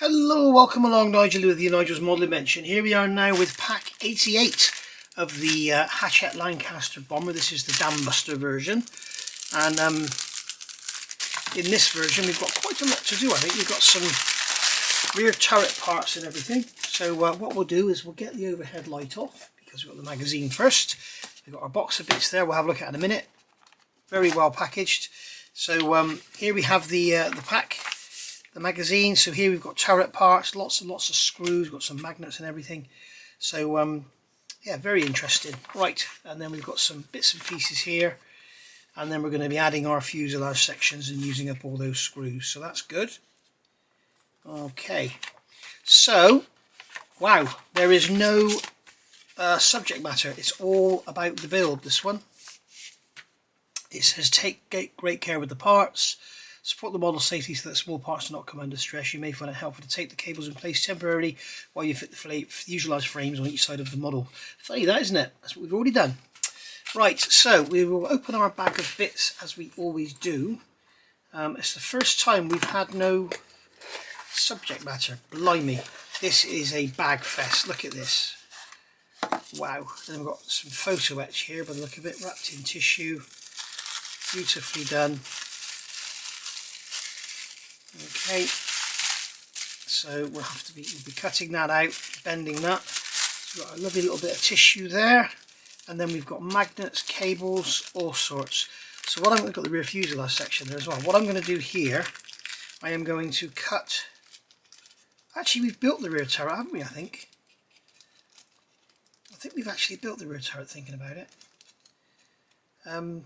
Hello, welcome along, Nigel with the Nigel's Model Invention. Here we are now with pack 88 of the Hachette Lancaster bomber. This is the Dambuster version, and in this version we've got quite a lot to do. I think we've got some rear turret parts and everything. So what we'll do is we'll get the overhead light off because we've got the magazine first. We've got our box of bits there, we'll have a look at in a minute. Very well packaged. So here we have the pack. The magazine. So here we've got turret parts, lots and lots of screws, got some magnets and everything. So yeah, very interesting. Right, and then we've got some bits and pieces here, and then we're going to be adding our fuselage sections and using up all those screws, so that's good. Okay, so wow, there is no subject matter, it's all about the build, this one. It says take great care with the parts. Support the model safely so that small parts do not come under stress. You may find it helpful to tape the cables in place temporarily while you fit the fuselage frames on each side of the model. Funny that, isn't it? That's what we've already done. Right, so we will open our bag of bits as we always do. It's the first time we've had no subject matter. Blimey, this is a bag fest. Look at this. Wow. And then we've got some Photo-etched here by the look of it, wrapped in tissue. Beautifully done. Okay, so we'll be cutting that out, bending that. So we've got a lovely little bit of tissue there, and then we've got magnets, cables, all sorts. So what we've got the rear fuselage section there as well. What I'm going to do here, I am going to cut. Actually, we've built the rear turret, haven't we? I think we've actually built the rear turret. Thinking about it. These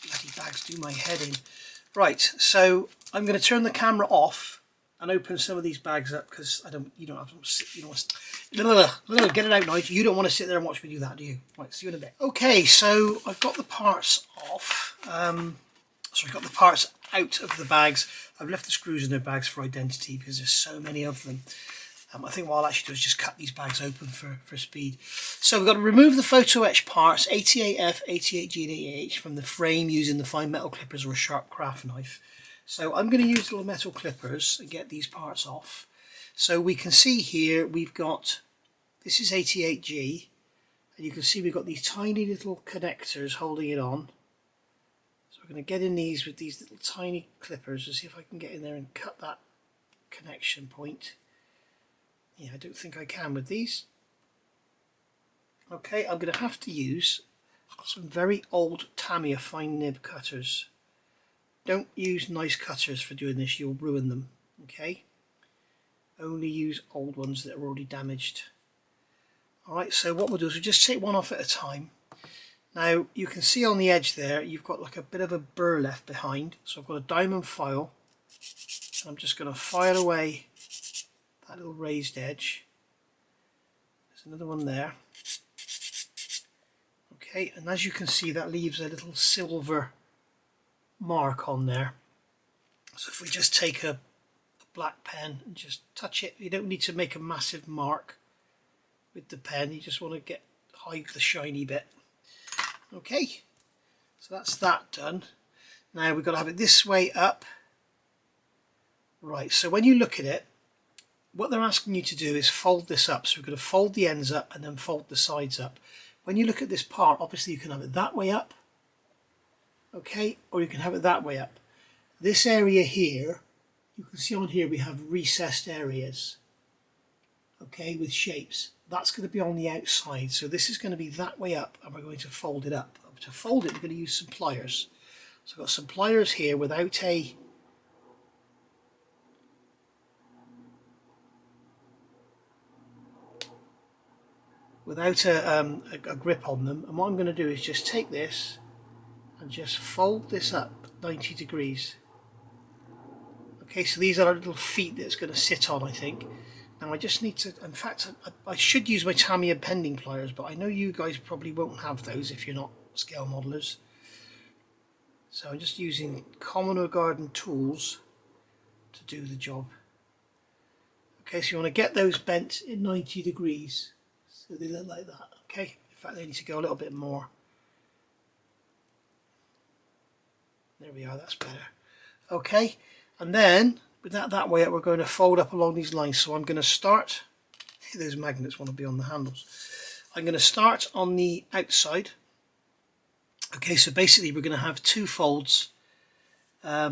bloody bags do my head in. Right, so I'm going to turn the camera off and open some of these bags up because you don't want to get it out, Nigel. You don't want to sit there and watch me do that, do you? Right, see you in a bit. Okay, so I've got the parts off. So I've got the parts out of the bags. I've left the screws in their bags for identity because there's so many of them. I think what I'll actually do is just cut these bags open for speed. So we've got to remove the photo-etched parts, 88F, 88G and 88H, from the frame using the fine metal clippers or a sharp craft knife. So I'm going to use little metal clippers and get these parts off. So we can see here we've got, this is 88G, and you can see we've got these tiny little connectors holding it on. So we're going to get in these with these little tiny clippers and see if I can get in there and cut that connection point. Yeah, I don't think I can with these. Okay, I'm going to have to use some very old Tamiya fine nib cutters. Don't use nice cutters for doing this, you'll ruin them. Okay, only use old ones that are already damaged. Alright, so what we'll do is we'll just take one off at a time. Now you can see on the edge there you've got like a bit of a burr left behind, so I've got a diamond file and I'm just going to file away that little raised edge. There's another one there. Okay, and as you can see that leaves a little silver mark on there. So if we just take a black pen and just touch it, you don't need to make a massive mark with the pen, you just want to hide the shiny bit. Okay, so that's that done. Now we've got to have it this way up. Right, so when you look at it, what they're asking you to do is fold this up. So we're going to fold the ends up and then fold the sides up. When you look at this part, obviously you can have it that way up, okay, or you can have it that way up. This area here, you can see on here we have recessed areas, okay, with shapes. That's going to be on the outside, so this is going to be that way up, and we're going to fold it up. To fold it, we're going to use some pliers. So I've got some pliers here without a grip on them, and what I'm going to do is just take this and just fold this up 90 degrees. Okay, so these are our little feet that it's going to sit on, I think. Now I just need to, in fact I should use my Tamiya bending pliers, but I know you guys probably won't have those if you're not scale modelers. So I'm just using common or garden tools to do the job. Okay, so you want to get those bent in 90 degrees. So they look like that, okay? In fact, they need to go a little bit more. There we are, that's better. Okay, And then with that way up, we're going to fold up along these lines. So I'm going to start, those magnets want to be on the handles. I'm going to start on the outside. Okay, so basically we're going to have two folds. Yeah,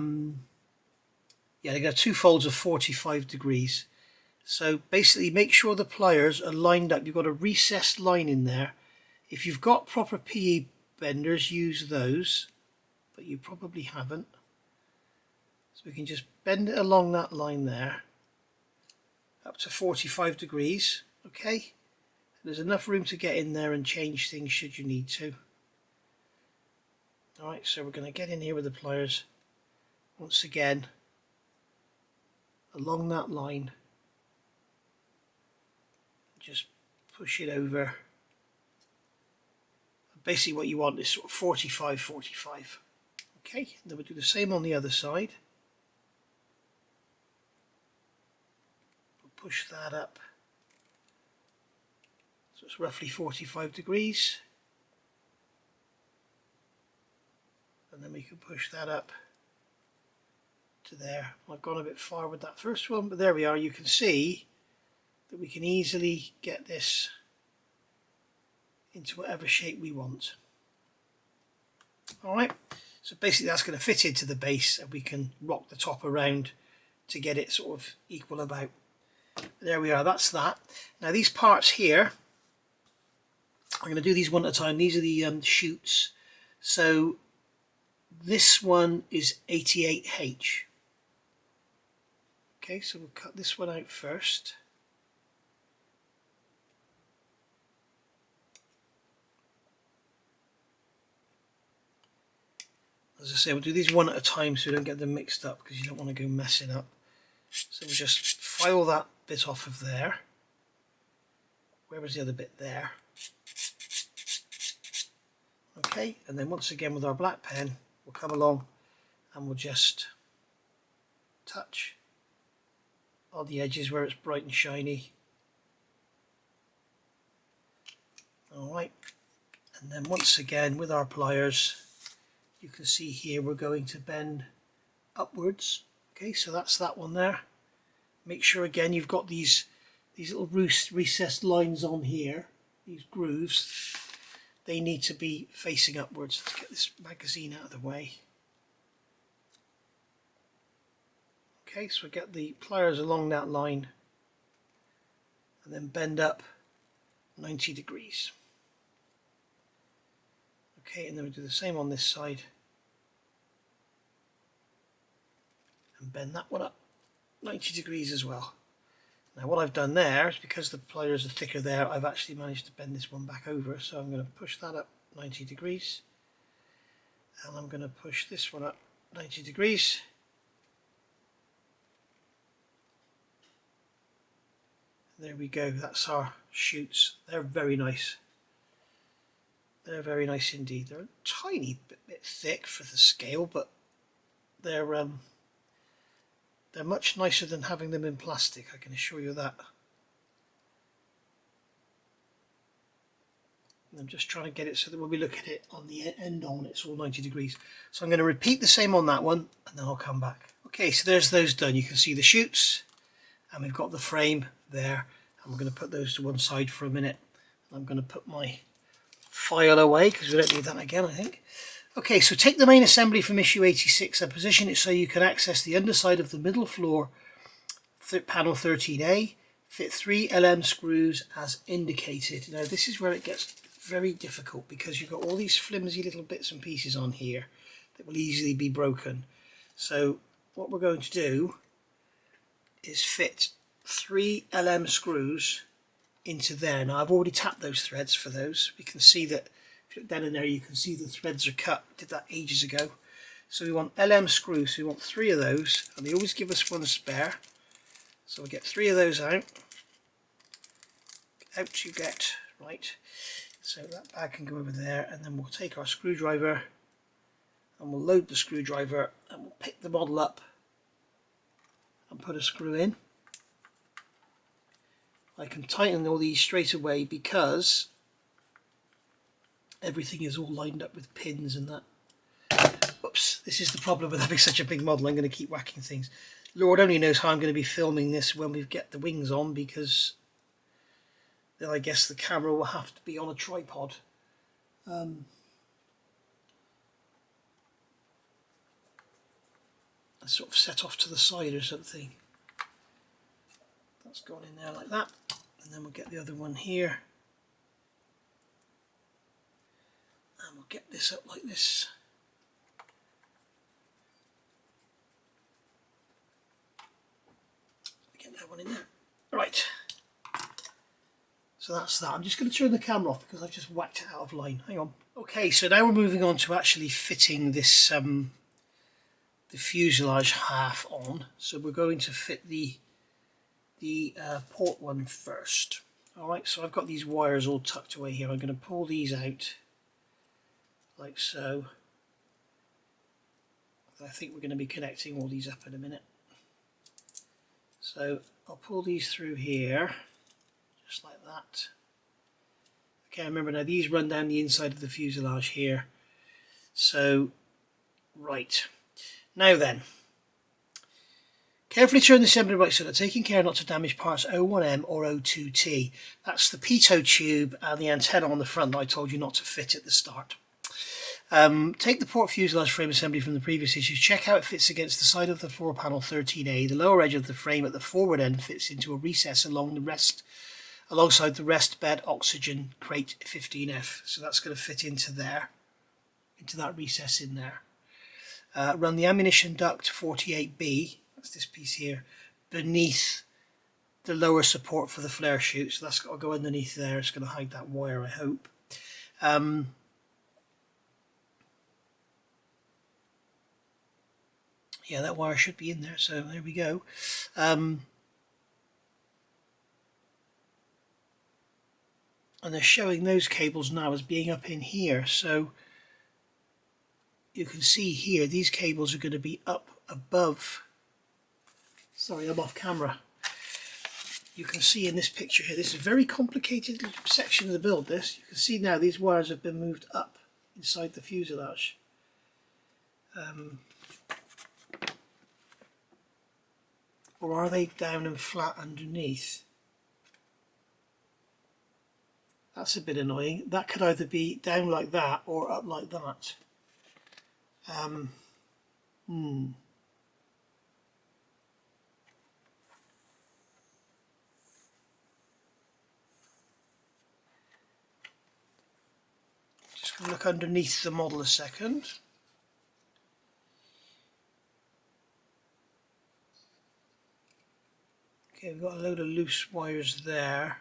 they're going to have two folds of 45 degrees. So basically make sure the pliers are lined up. You've got a recessed line in there. If you've got proper PE benders, use those, but you probably haven't. So we can just bend it along that line there, up to 45 degrees, okay? There's enough room to get in there and change things should you need to. Alright, so we're going to get in here with the pliers, once again, along that line. Just push it over. Basically what you want is sort of 45, 45. Okay, then we'll do the same on the other side. We'll push that up. So it's roughly 45 degrees. And then we can push that up to there. I've gone a bit far with that first one, but there we are. You can see that we can easily get this into whatever shape we want. Alright, so basically that's going to fit into the base, and we can rock the top around to get it sort of equal about. There we are, that's that. Now these parts here, I'm going to do these one at a time. These are the chutes. So this one is 88H. Okay, so we'll cut this one out first. As I say, we'll do these one at a time so we don't get them mixed up, because you don't want to go messing up. So we'll just file that bit off of there. Where was the other bit? There. Okay, and then once again with our black pen, we'll come along and we'll just touch on the edges where it's bright and shiny. Alright, and then once again with our pliers, you can see here we're going to bend upwards. Okay, so that's that one there. Make sure again you've got these little recessed lines on here, these grooves. They need to be facing upwards. Let's get this magazine out of the way. Okay, so we get the pliers along that line and then bend up 90 degrees. Okay, and then we do the same on this side. And bend that one up 90 degrees as well. Now what I've done there is, because the pliers are thicker there, I've actually managed to bend this one back over, so I'm going to push that up 90 degrees, and I'm going to push this one up 90 degrees. There we go, that's our chutes. They're very nice. They're very nice indeed. They're a tiny bit thick for the scale, but they're much nicer than having them in plastic, I can assure you that. And I'm just trying to get it so that when we look at it on the end on, it's all 90 degrees. So I'm going to repeat the same on that one, and then I'll come back. Okay, so there's those done. You can see the chutes, and we've got the frame there, and we're going to put those to one side for a minute. I'm going to put my file away because we don't need that again, I think. Okay, so take the main assembly from issue 86 and position it so you can access the underside of the middle floor panel 13A. Fit 3 LM screws as indicated. Now this is where it gets very difficult, because you've got all these flimsy little bits and pieces on here that will easily be broken. So what we're going to do is fit 3 LM screws into there. Now I've already tapped those threads for those. We can see that if you look down in there, you can see the threads are cut. Did that ages ago. So we want LM screws, so we want 3 of those, and they always give us one spare. So we'll get 3 of those out. Out you get, right. So that bag can go over there, and then we'll take our screwdriver and we'll load the screwdriver, and we'll pick the model up and put a screw in. I can tighten all these straight away because everything is all lined up with pins and that. Whoops, this is the problem with having such a big model. I'm going to keep whacking things. Lord only knows how I'm going to be filming this when we get the wings on, because then I guess the camera will have to be on a tripod. Sort of set off to the side or something. That's gone in there like that, and then we'll get the other one here, and we'll get this up like this. Get that one in there. Right, so that's that. I'm just going to turn the camera off because I've just whacked it out of line. Hang on. Okay, so now we're moving on to actually fitting this the fuselage half on. So we're going to fit the port one first. Alright, so I've got these wires all tucked away here. I'm going to pull these out like so. I think we're going to be connecting all these up in a minute. So I'll pull these through here, just like that. Okay, remember now these run down the inside of the fuselage here. So, right. Now then, carefully turn the assembly right so that taking care not to damage parts O1M or O2T. That's the pitot tube and the antenna on the front that I told you not to fit at the start. Take the port fuselage frame assembly from the previous issue. Check how it fits against the side of the floor panel 13A. The lower edge of the frame at the forward end fits into a recess alongside the rest bed oxygen crate 15F. So that's going to fit into there, into that recess in there. Run the ammunition duct 48B, that's this piece here, beneath the lower support for the flare chute. So that's got to go underneath there. It's going to hide that wire, I hope. Yeah, that wire should be in there, so there we go. And they're showing those cables now as being up in here, so you can see here these cables are going to be up above. Sorry, I'm off camera. You can see in this picture here, this is a very complicated section of the build. This you can see now these wires have been moved up inside the fuselage. Or are they down and flat underneath? That's a bit annoying. That could either be down like that or up like that. Just going to look underneath the model a second. Okay, we've got a load of loose wires there.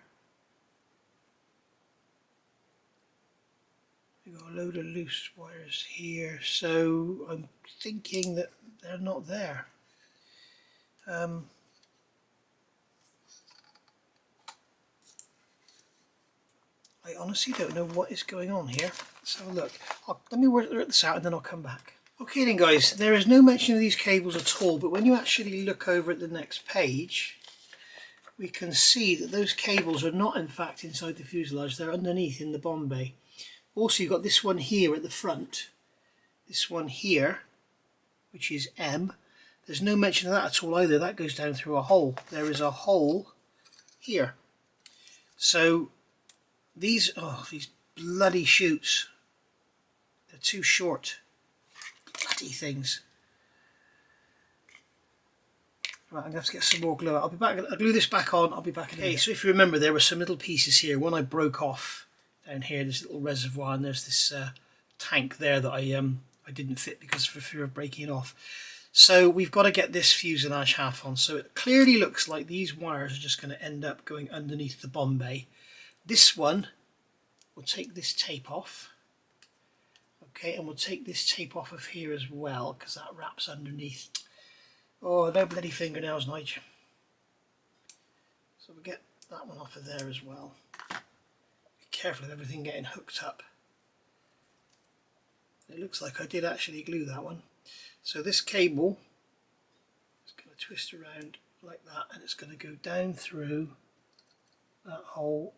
We've got a load of loose wires here, so I'm thinking that they're not there. I honestly don't know what is going on here. Let's have a look. Let me work this out and then I'll come back. Okay then guys, there is no mention of these cables at all, but when you actually look over at the next page, we can see that those cables are not in fact inside the fuselage, they're underneath in the bomb bay. Also, you've got this one here at the front, this one here, which is M. There's no mention of that at all either. That goes down through a hole. There is a hole here. So these bloody chutes, they're too short. Bloody things. Right, I'm going to have to get some more glue out. I'll be back. I'll glue this back on. I'll be back in a minute. Okay, so if you remember, there were some little pieces here. One I broke off down here, this little reservoir, and there's this tank there that I didn't fit because for fear of breaking it off. So we've got to get this fuselage half on. So it clearly looks like these wires are just going to end up going underneath the bomb bay. This one, we'll take this tape off. Okay, and we'll take this tape off of here as well because that wraps underneath. Oh, no bloody fingernails, Nigel. So we'll get that one off of there as well. Be careful of everything getting hooked up. It looks like I did actually glue that one. So this cable is going to twist around like that, and it's going to go down through that hole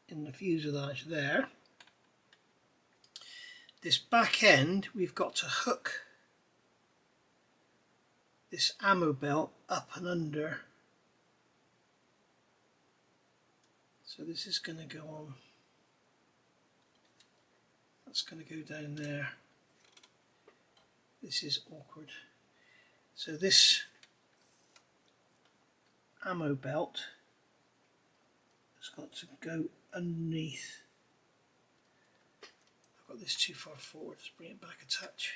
in the fuselage there. this back end, we've got to hook this ammo belt up and under. So this is going to go on. That's going to go down there. This is awkward. So this ammo belt has got to go underneath. I've got this too far forward. Let's bring it back a touch.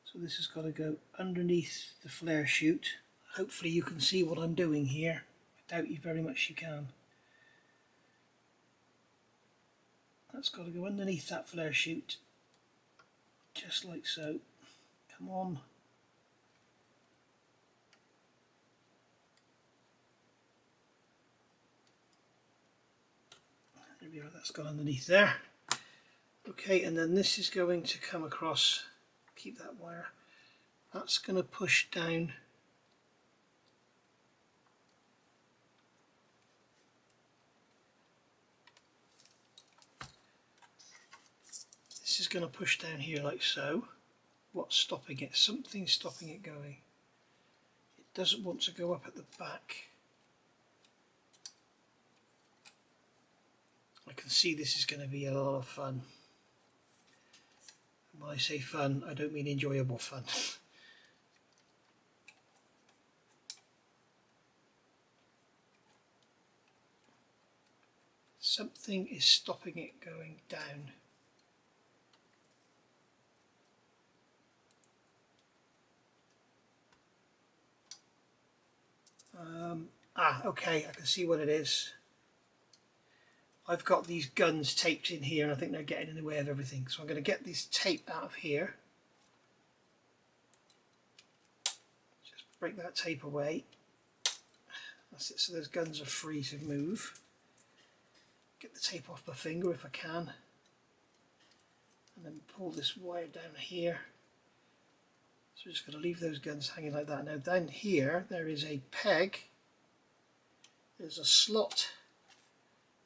So this has got to go underneath the flare chute. Hopefully you can see what I'm doing here. I doubt you very much you can. That's got to go underneath that flare chute, just like so. Come on. There we are, that's gone underneath there. Okay, and then this is going to come across, keep that wire, that's going to push down this is going to push down here like so. What's stopping it? Something's stopping it going. It doesn't want to go up at the back. I can see this is going to be a lot of fun. When I say fun, I don't mean enjoyable fun. Something is stopping it going down. Okay, I can see what it is. I've got these guns taped in here and I think they're getting in the way of everything. So I'm going to get this tape out of here. Just break that tape away. That's it, so those guns are free to move. Get the tape off my finger if I can. And then pull this wire down here. So we're just going to leave those guns hanging like that. Now down here there is a peg. There's a slot.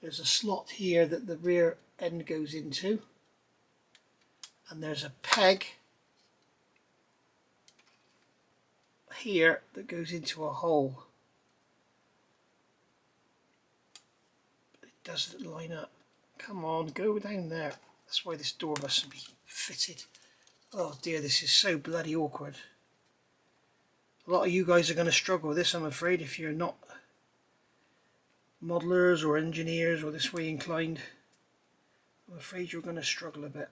There's a slot here that the rear end goes into. And there's a peg here that goes into a hole. But it doesn't line up. Come on, go down there. That's why this door mustn't be fitted. Oh dear, this is so bloody awkward. A lot of you guys are going to struggle with this, I'm afraid, if you're not modelers or engineers or this way inclined. I'm afraid you're going to struggle a bit.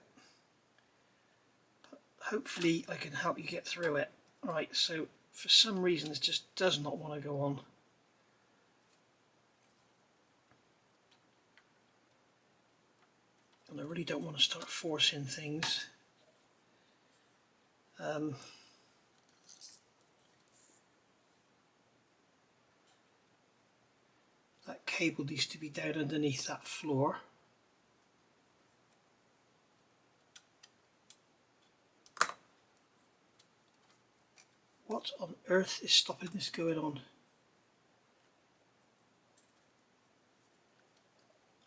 But hopefully I can help you get through it. Right, so for some reason this just does not want to go on. And I really don't want to start forcing things. That cable needs to be down underneath that floor. What on earth is stopping this going on?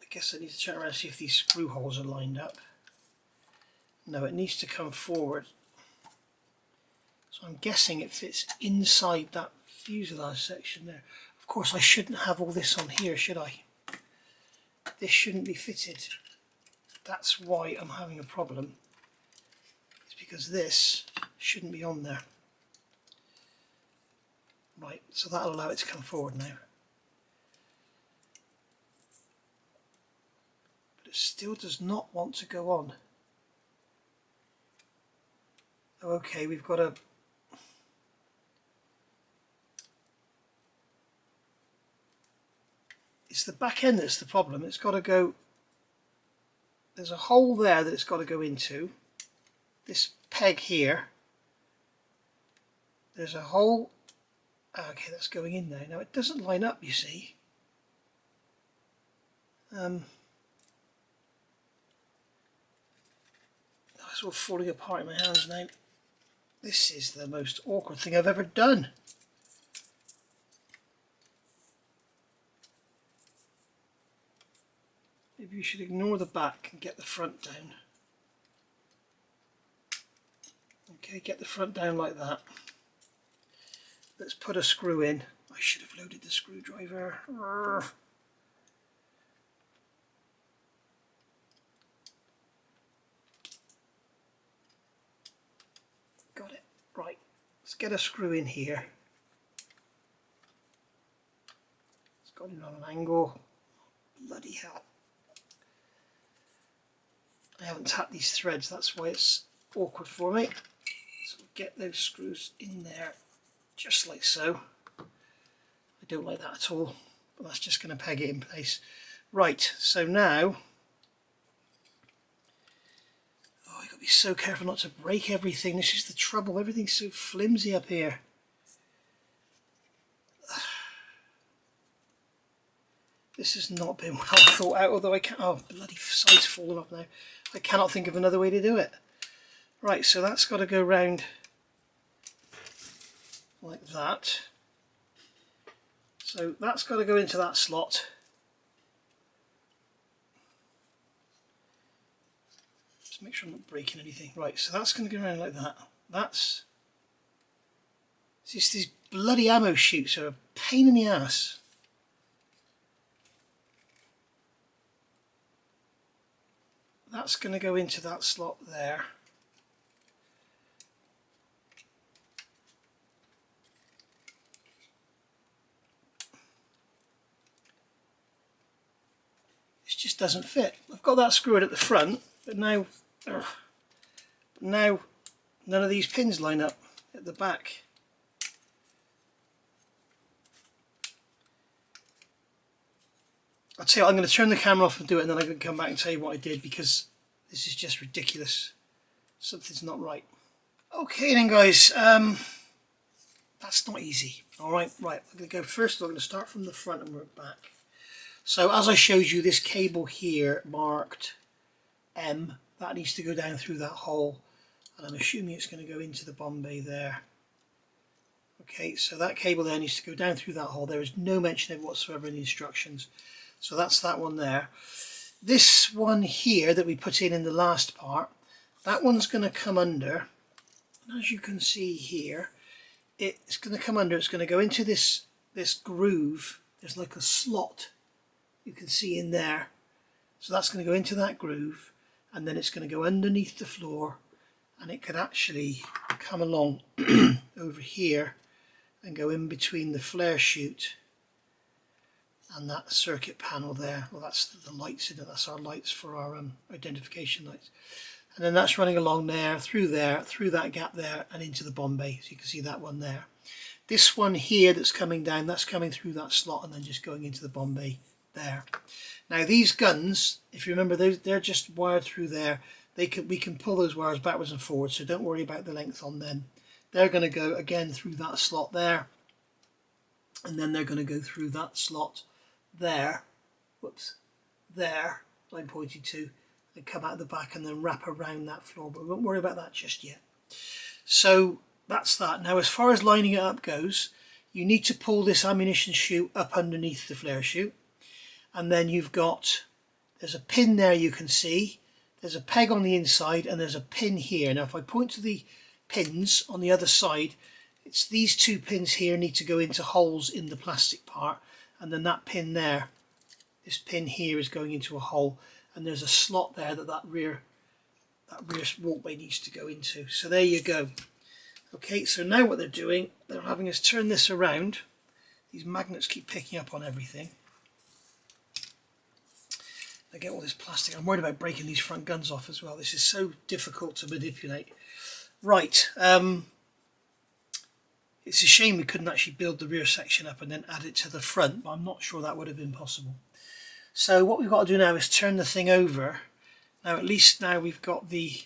I guess I need to turn around and see if these screw holes are lined up. No, it needs to come forward. So I'm guessing it fits inside that fuselage section there. Of course I shouldn't have all this on here, should I? This shouldn't be fitted. That's why I'm having a problem. It's because this shouldn't be on there. Right, so that'll allow it to come forward now. But it still does not want to go on. Oh, okay, we've got a... It's the back end that's the problem. It's got to go... There's a hole there that it's got to go into. This peg here. There's a hole... Okay, that's going in there. Now it doesn't line up, you see. It's all falling apart in my hands now. This is the most awkward thing I've ever done. maybe you should ignore the back and get the front down. Okay, get the front down like that. Let's put a screw in. I should have loaded the screwdriver. Got it. Right, let's get a screw in here. It's got it on an angle. Bloody hell. I haven't tapped these threads, that's why it's awkward for me. So get those screws in there, just like so. I don't like that at all, but that's just going to peg it in place. Right, so now, oh, I've got to be so careful not to break everything. This is the trouble, everything's so flimsy up here. This has not been well thought out, although I can't, oh, bloody side's fallen off now. I cannot think of another way to do it. Right, so that's got to go round like that. So that's got to go into that slot. Just make sure I'm not breaking anything. Right, so that's going to go around like that. That's... It's just these bloody ammo chutes are a pain in the ass. That's going to go into that slot there. It just doesn't fit. I've got that screwed at the front, but now none of these pins line up at the back. I'll tell you what, I'm going to turn the camera off and do it, and then I'm going to come back and tell you what I did, because this is just ridiculous. Something's not right. Okay then guys, that's not easy. Alright, right, I'm going to go first of all, I'm going to start from the front and work back. So as I showed you, this cable here marked M, that needs to go down through that hole, and I'm assuming it's going to go into the bomb bay there. Okay, so that cable there needs to go down through that hole. There is no mention of it whatsoever in the instructions. So that's that one there. This one here that we put in the last part, that one's going to come under. And as you can see here, it's going to come under, it's going to go into this groove. There's like a slot you can see in there. So that's going to go into that groove, and then it's going to go underneath the floor, and it could actually come along over here and go in between the flare chute and that circuit panel there. Well, that's the lights in it, that's our lights for our identification lights. And then that's running along there, through that gap there, and into the bomb bay. So you can see that one there. This one here that's coming down, that's coming through that slot and then just going into the bomb bay there. Now these guns, if you remember, they're just wired through there. We can pull those wires backwards and forwards, so don't worry about the length on them. They're going to go again through that slot there, and then they're going to go through that slot there, whoops, there, I'm pointing to, and come out the back and then wrap around that floor, but we won't worry about that just yet. So that's that. Now as far as lining it up goes, you need to pull this ammunition chute up underneath the flare chute, and then there's a pin there you can see, there's a peg on the inside, and there's a pin here. Now if I point to the pins on the other side, it's these two pins here need to go into holes in the plastic part, and then that pin there, this pin here is going into a hole, and there's a slot there that rear walkway needs to go into. So there you go. Okay, so now what they're doing, they're having us turn this around. These magnets keep picking up on everything. I get all this plastic. I'm worried about breaking these front guns off as well. This is so difficult to manipulate. Right, it's a shame we couldn't actually build the rear section up and then add it to the front, but I'm not sure that would have been possible. So what we've got to do now is turn the thing over. Now at least now we've got these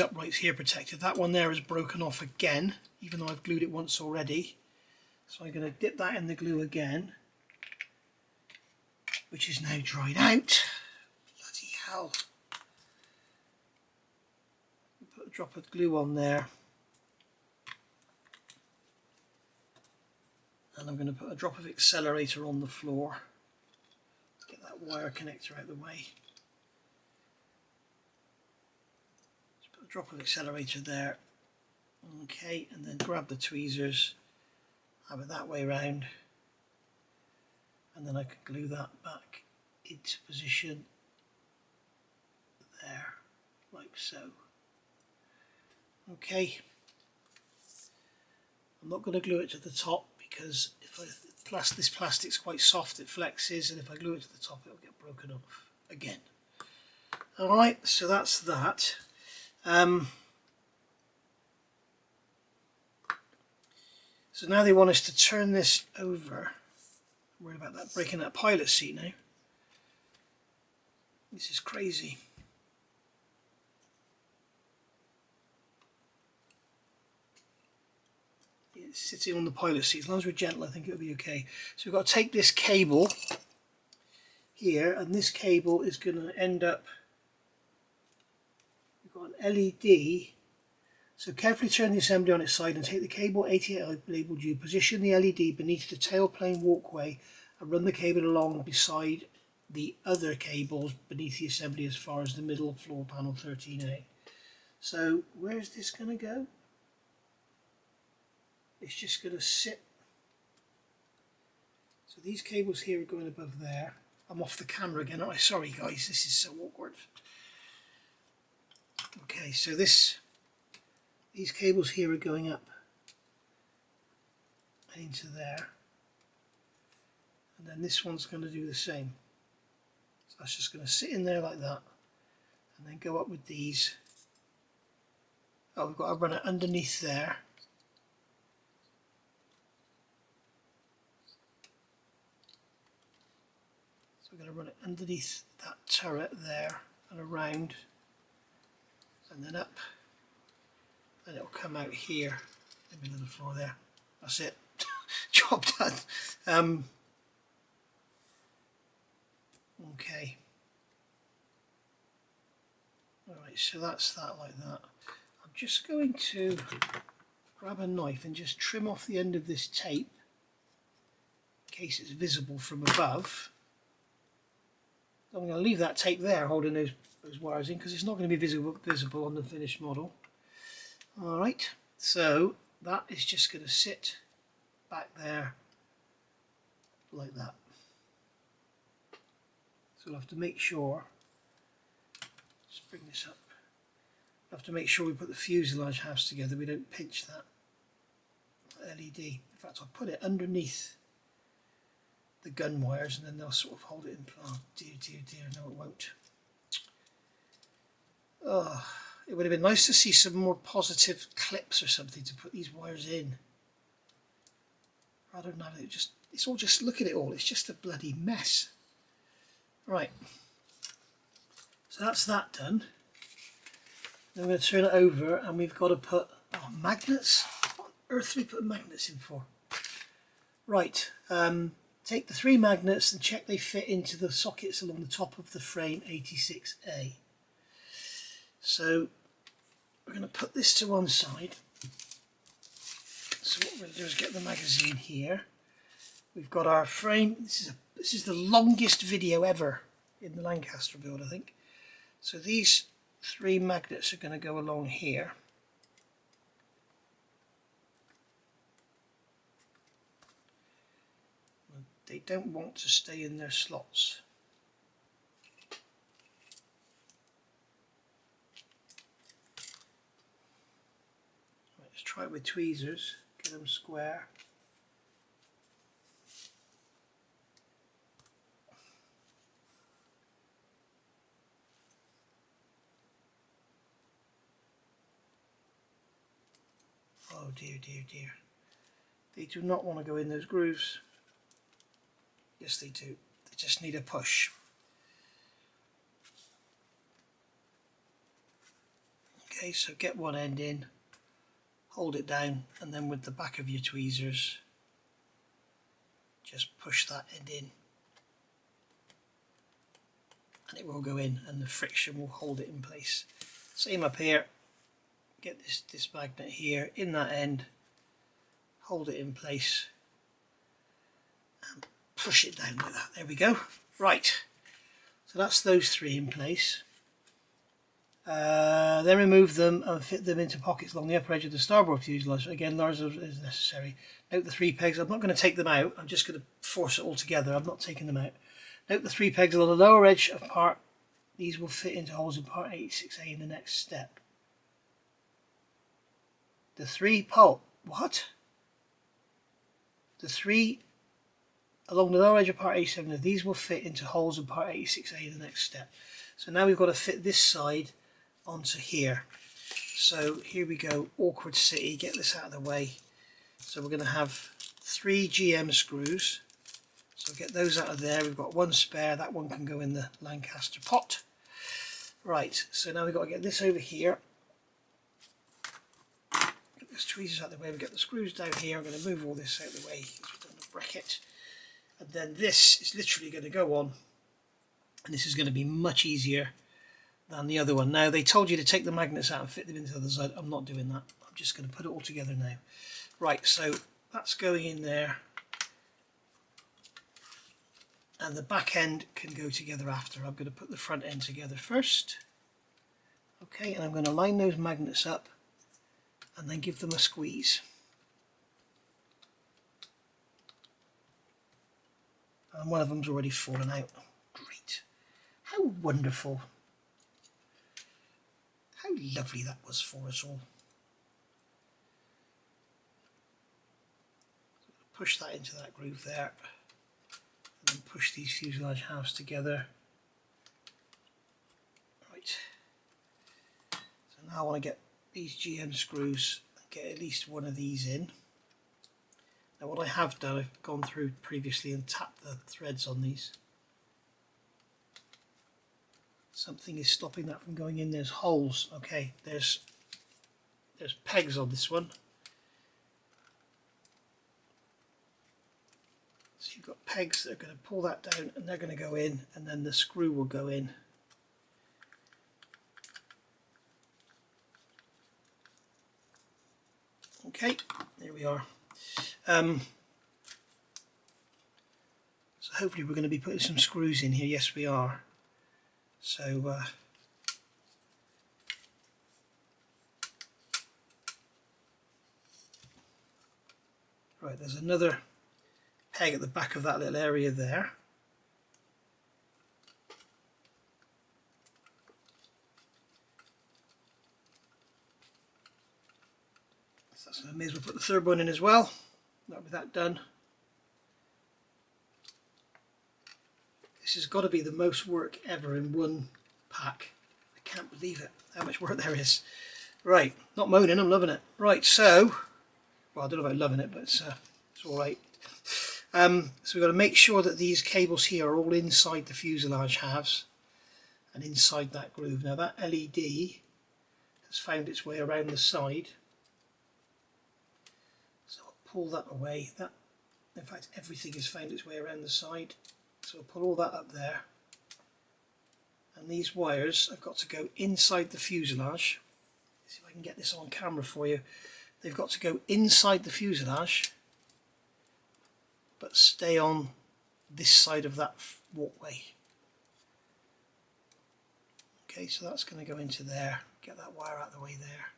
uprights here protected. That one there is broken off again, even though I've glued it once already. So I'm going to dip that in the glue again, which is now dried out. Bloody hell. Put a drop of glue on there. And I'm going to put a drop of accelerator on the floor. that wire connector out of the way. Just put a drop of accelerator there. Okay, and then grab the tweezers, have it that way round, and then I can glue that back into position there, like so. Okay, I'm not going to glue it to the top because if this plastic's quite soft, it flexes, and if I glue it to the top, it'll get broken off again. Alright, so that's that. So now they want us to turn this over. I'm worried about that breaking that pilot seat now. This is crazy. It's sitting on the pilot seat. As long as we're gentle, I think it'll be okay. So we've got to take this cable here, and this cable is going to end up. We've got an LED. So carefully turn the assembly on its side and take the cable 88 I labelled you. Position the LED beneath the tailplane walkway and run the cable along beside the other cables beneath the assembly as far as the middle floor panel 13A. So where's this going to go? It's just going to sit. So these cables here are going above there. I'm off the camera again, aren't I? Sorry guys, this is so awkward. Okay, so these cables here are going up and into there, and then this one's going to do the same. So that's just going to sit in there like that, and then go up with these. Oh, we've got to run it underneath there. So we're going to run it underneath that turret there and around, and then up. And it'll come out here in the middle of the floor there. That's it. Job done. Okay. Alright, so that's that like that. I'm just going to grab a knife and just trim off the end of this tape in case it's visible from above. I'm going to leave that tape there holding those wires in because it's not going to be visible on the finished model. Alright, so that is just going to sit back there like that. So we'll have to make sure, let's bring this up, we'll have to make sure we put the fuselage halves together, we don't pinch that LED. In fact, I'll put it underneath the gun wires and then they'll sort of hold it in place. Oh dear, dear, dear, no it won't. Oh. It would have been nice to see some more positive clips or something to put these wires in. Rather than having it just, it's all just, look at it all, it's just a bloody mess. Right, so that's that done. Then we're going to turn it over and we've got to put, magnets? What on earth are we putting magnets in for? Right, take the 3 magnets and check they fit into the sockets along the top of the frame 86A. So we're going to put this to one side. So what we're going to do is get the magazine here. We've got our frame. This is the longest video ever in the Lancaster build, I think. So these 3 magnets are going to go along here. They don't want to stay in their slots. Let's try it with tweezers, get them square. Oh dear, dear, dear. They do not want to go in those grooves. Yes, they do. They just need a push. Okay, so get one end in. Hold it down and then with the back of your tweezers just push that end in and it will go in and the friction will hold it in place. Same up here, get this magnet here in that end, hold it in place and push it down like that. There we go. Right, So that's those three in place. Then remove them and fit them into pockets along the upper edge of the starboard fuselage. Again, large as is necessary. Note the 3 pegs. I'm not going to take them out. I'm just going to force it all together. I'm not taking them out. Note the 3 pegs along the lower edge of part. These will fit into holes in part 86A in the next step. The 3 pole. What? The 3 along the lower edge of part 87 of these will fit into holes in part 86A in the next step. So now we've got to fit this side onto here. So here we go, awkward city, get this out of the way. So we're going to have 3 GM screws. So get those out of there. We've got 1 spare, that one can go in the Lancaster pot. Right, so now we've got to get this over here. Get those tweezers out of the way, we get the screws down here. I'm going to move all this out of the way because we've done the bracket. And then this is literally going to go on, and this is going to be much easier than the other one. Now, they told you to take the magnets out and fit them into the other side. I'm not doing that. I'm just going to put it all together now. Right, so that's going in there. And the back end can go together after. I'm going to put the front end together first. Okay, and I'm going to line those magnets up and then give them a squeeze. And one of them's already fallen out. Great. How wonderful. How lovely that was for us all. Push that into that groove there. And then push these fuselage halves together. Right. So now I want to get these GM screws and get at least one of these in. Now what I have done, I've gone through previously and tapped the threads on these. Something is stopping that from going in. There's holes. Okay, there's pegs on this one. So you've got pegs that are going to pull that down and they're going to go in, and then the screw will go in. Okay, there we are. So hopefully we're going to be putting some screws in here. Yes, we are. So right, there's another peg at the back of that little area there. So I may as well put the third one in as well. That'll be that done. This has got to be the most work ever in one pack. I can't believe it, how much work there is. Right, not moaning, I'm loving it. Right, so, well, I don't know about loving it, but it's alright. So we've got to make sure that these cables here are all inside the fuselage halves and inside that groove. Now that LED has found its way around the side. So I'll pull that away. That, in fact, everything has found its way around the side. So I'll pull all that up there, and these wires have got to go inside the fuselage. Let's see if I can get this on camera for you. They've got to go inside the fuselage but stay on this side of that walkway. Okay, so that's going to go into there. Get that wire out of the way there.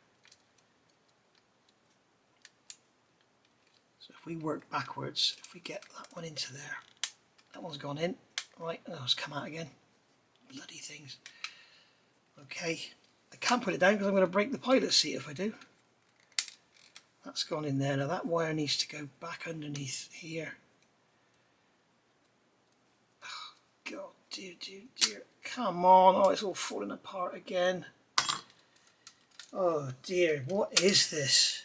So if we work backwards, if we get that one into there, that one's gone in, right, and it's come out again. Bloody things. Okay, I can't put it down because I'm going to break the pilot seat if I do. That's gone in there. Now that wire needs to go back underneath here. Oh, God, dear, dear, dear. Come on. Oh, it's all falling apart again. Oh dear, what is this?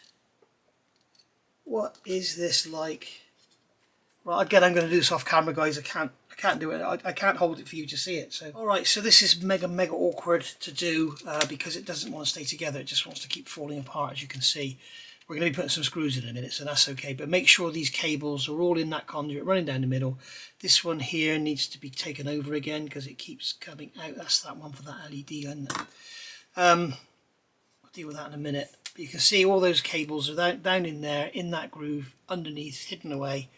What is this like? Right, again, I'm going to do this off camera, guys. I can't do it. I can't hold it for you to see it. So, all right. So this is mega awkward to do because it doesn't want to stay together. It just wants to keep falling apart, as you can see. We're going to be putting some screws in a minute, so that's okay. But make sure these cables are all in that conduit running down the middle. This one here needs to be taken over again because it keeps coming out. That's that one for that LED, isn't it? I'll deal with that in a minute. But you can see all those cables are down in there, in that groove, underneath, hidden away.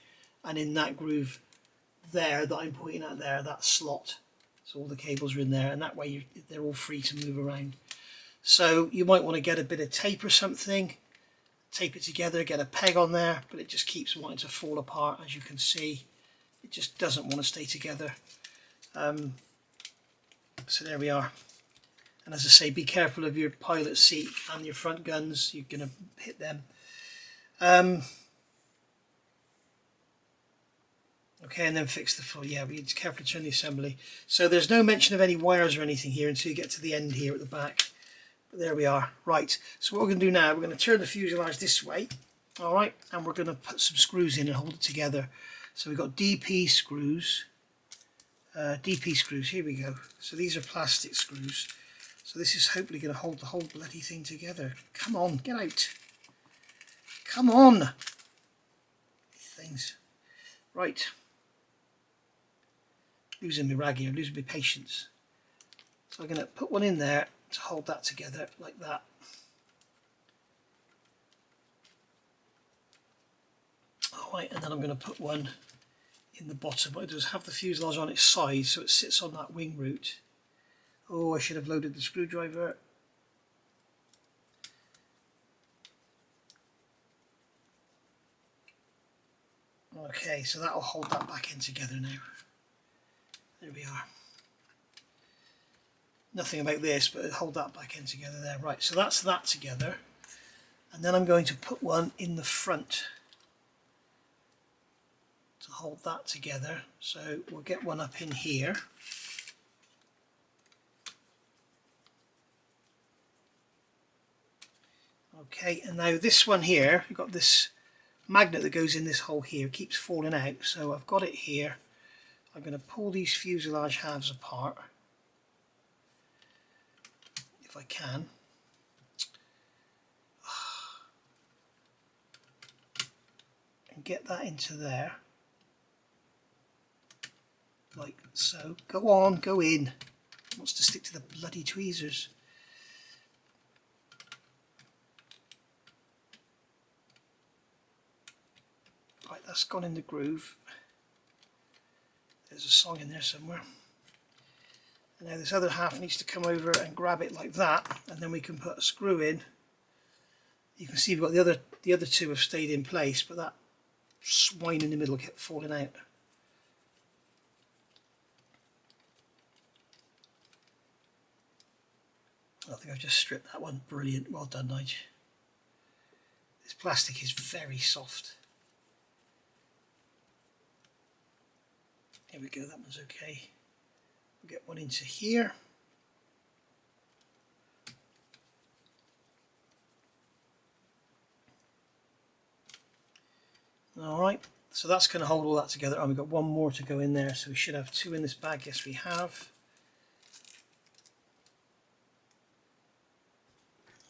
And in that groove there that I'm pointing at there, that slot. So all the cables are in there, and that way they're all free to move around. So you might want to get a bit of tape or something, tape it together, get a peg on there, but it just keeps wanting to fall apart. As you can see, it just doesn't want to stay together. So there we are. And as I say, be careful of your pilot seat and your front guns, you're going to hit them. Okay, and then fix the floor. Yeah, we need to carefully turn the assembly. So there's no mention of any wires or anything here until you get to the end here at the back. But there we are. Right, so what we're going to do now, we're going to turn the fuselage this way. Alright, and we're going to put some screws in and hold it together. So we've got DP screws. DP screws, here we go. So these are plastic screws. So this is hopefully going to hold the whole bloody thing together. Come on, get out. Come on. Things. Right. Losing my rag here, losing my patience. So I'm going to put one in there to hold that together like that. Alright, and then I'm going to put one in the bottom. What it does, have the fuselage on its side so it sits on that wing root. Oh, I should have loaded the screwdriver. Okay, so that will hold that back in together now. There we are. Nothing about this, but hold that back in together there. Right, so that's that together. And then I'm going to put one in the front to hold that together. So we'll get one up in here. Okay, and now this one here, you've got this magnet that goes in this hole here, keeps falling out. So I've got it here. I'm going to pull these fuselage halves apart, if I can. And get that into there. Like so. Go on, go in. It wants to stick to the bloody tweezers. Right, that's gone in the groove. There's a song in there somewhere. And now this other half needs to come over and grab it like that, and then we can put a screw in. You can see we've got the other two have stayed in place, but that swine in the middle kept falling out. I think I've just stripped that one. Brilliant. Well done, Nigel. This plastic is very soft. Here we go, that one's okay. We'll get one into here. Alright, so that's going to hold all that together. And we've got one more to go in there, so we should have two in this bag. Yes, we have.